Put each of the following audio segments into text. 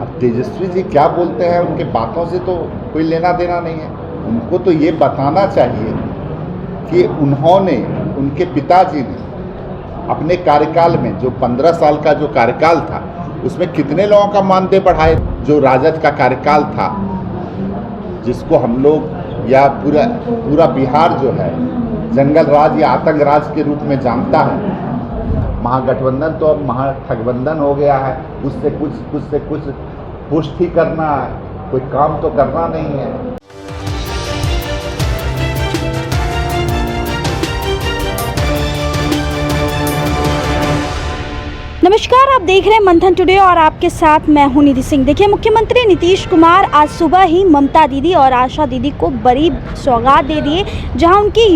अब तेजस्वी जी क्या बोलते हैं, उनके बातों से तो कोई लेना देना नहीं है। उनको तो ये बताना चाहिए कि उन्होंने, उनके पिताजी ने अपने कार्यकाल में जो 15 साल का जो कार्यकाल था उसमें कितने लोगों का मानदेय बढ़ाए। जो राजद का कार्यकाल था, जिसको हम लोग या पूरा बिहार जो है जंगल राज या आतंक राज के रूप में जानता है, महागठबंधन तो अब महाठगबंधन हो गया है। उससे कुछ पुष्ट ही करना है, कोई काम तो करना नहीं है। नमस्कार, आप देख रहे हैं मंथन टुडे और आपके साथ मैं हूं निधि सिंह। देखिए, मुख्यमंत्री नीतीश कुमार आज सुबह ही ममता दीदी और आशा दीदी को बड़ी सौगात दे दिए, जहां उनकी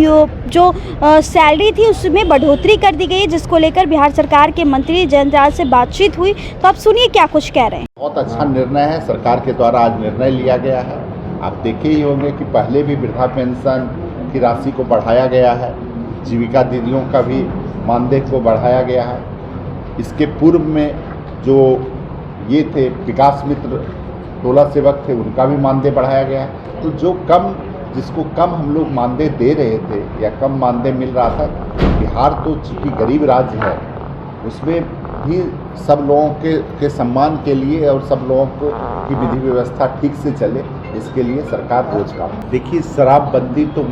जो सैलरी थी उसमें बढ़ोतरी कर दी गई, जिसको लेकर बिहार सरकार के मंत्री जयंत से बातचीत हुई। तो आप सुनिए क्या कुछ कह रहे हैं। बहुत अच्छा निर्णय है, सरकार के द्वारा आज निर्णय लिया गया है। आप देखे ही होंगे कि पहले भी वृद्धा पेंशन की राशि को बढ़ाया गया है, जीविका दीदियों का भी मानदेय को बढ़ाया गया है। इसके पूर्व में जो ये थे विकास मित्र टोला सेवक थे, उनका भी मानदेय बढ़ाया गया है। तो जिसको कम हम लोग मानदेय दे रहे थे या कम मानदेय मिल रहा था, बिहार तो चूँकि गरीब राज्य है, उसमें भी सब लोगों के सम्मान के लिए और सब लोगों की विधि व्यवस्था ठीक से चले, इसके लिए सरकार रोज काम। देखिए, शराबबंदी तो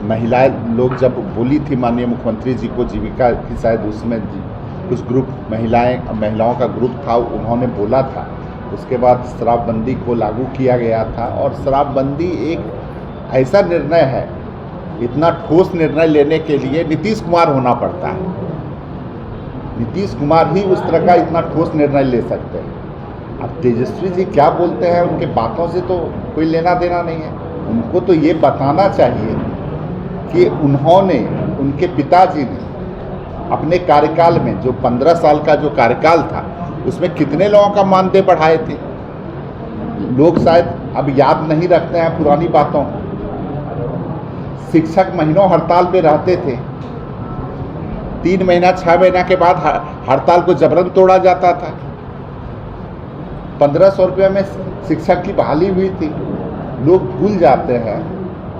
महिलाएं लोग जब बोली थी माननीय मुख्यमंत्री जी को, जीविका की शायद उसमें कुछ ग्रुप महिलाओं का ग्रुप था, उन्होंने बोला था। उसके बाद शराबबंदी को लागू किया गया था। और शराबबंदी एक ऐसा निर्णय है, इतना ठोस निर्णय लेने के लिए नीतीश कुमार होना पड़ता है। नीतीश कुमार ही उस तरह का इतना ठोस निर्णय ले सकते हैं। अब तेजस्वी जी क्या बोलते हैं, उनके बातों से तो कोई लेना देना नहीं है। उनको तो ये बताना चाहिए कि उन्होंने, उनके पिताजी ने अपने कार्यकाल में जो 15 साल का जो कार्यकाल था उसमें कितने लोगों का मानदेय बढ़ाए थे। लोग शायद अब याद नहीं रखते हैं पुरानी बातों। शिक्षक महीनों हड़ताल पे रहते थे, 3 महीना 6 महीना के बाद हड़ताल को जबरन तोड़ा जाता था। 1500 रुपये में शिक्षक की बहाली हुई थी। लोग भूल जाते हैं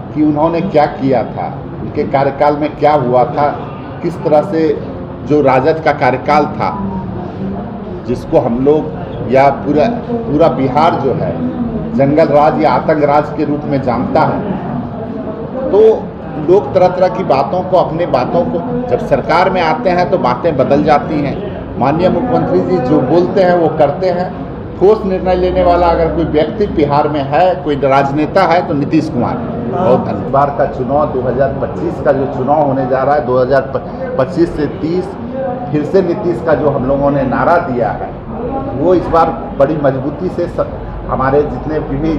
कि उन्होंने क्या किया था, उनके कार्यकाल में क्या हुआ था, किस तरह से जो राजद का कार्यकाल था, जिसको हम लोग या पूरा बिहार जो है जंगल राज या आतंक राज के रूप में जानता है। तो लोग तरह तरह की बातों को, अपने बातों को, जब सरकार में आते हैं तो बातें बदल जाती हैं। माननीय मुख्यमंत्री जी जो बोलते हैं वो करते हैं। ठोस निर्णय लेने वाला अगर कोई व्यक्ति बिहार में है, कोई राजनेता है, तो नीतीश कुमार। बहुत धन्यवाद। बार का चुनाव 2025 का जो चुनाव होने जा रहा है, 2025 से 30 फिर से नीतीश का जो हम लोगों ने नारा दिया है, वो इस बार बड़ी मजबूती से हमारे जितने भी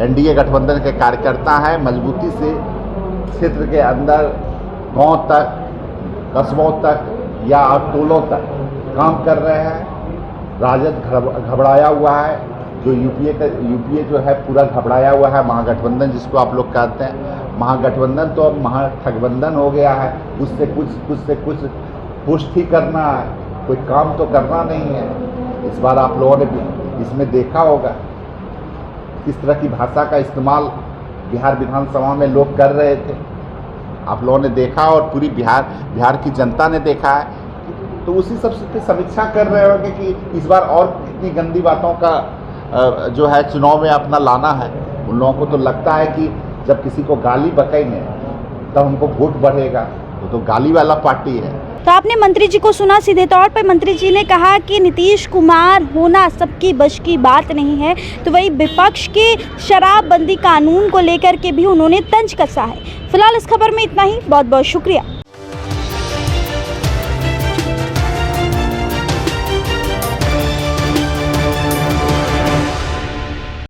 एनडीए गठबंधन के कार्यकर्ता हैं, मजबूती से क्षेत्र के अंदर गांव तक, कस्बों तक या टोलों तक काम कर रहे हैं। राजद घबराया हुआ है, जो यूपीए जो है पूरा घबराया हुआ है। महागठबंधन जिसको आप लोग कहते हैं, महागठबंधन तो अब महाठगबंधन हो गया है। उससे कुछ पुष्ट ही करना है, कोई काम तो करना नहीं है। इस बार आप लोगों ने इसमें देखा होगा किस तरह की भाषा का इस्तेमाल बिहार विधानसभा में लोग कर रहे थे। आप लोगों ने देखा और पूरी बिहार की जनता ने देखा है। तो उसी सब पे समीक्षा कर रहे होंगे कि इस बार और कितनी गंदी बातों का जो है चुनाव में अपना लाना है। उन लोगों को तो लगता है कि जब किसी को गाली बकेंगे तब उनको वोट बढ़ेगा। तो गाली वाला पार्टी है। तो आपने मंत्री जी को सुना। सीधे तौर पर मंत्री जी ने कहा कि नीतीश कुमार होना सबकी बश की बात नहीं है। तो वही विपक्ष के शराबबंदी कानून को लेकर के भी उन्होंने तंज कसा है। फिलहाल इस खबर में इतना ही। बहुत बहुत शुक्रिया।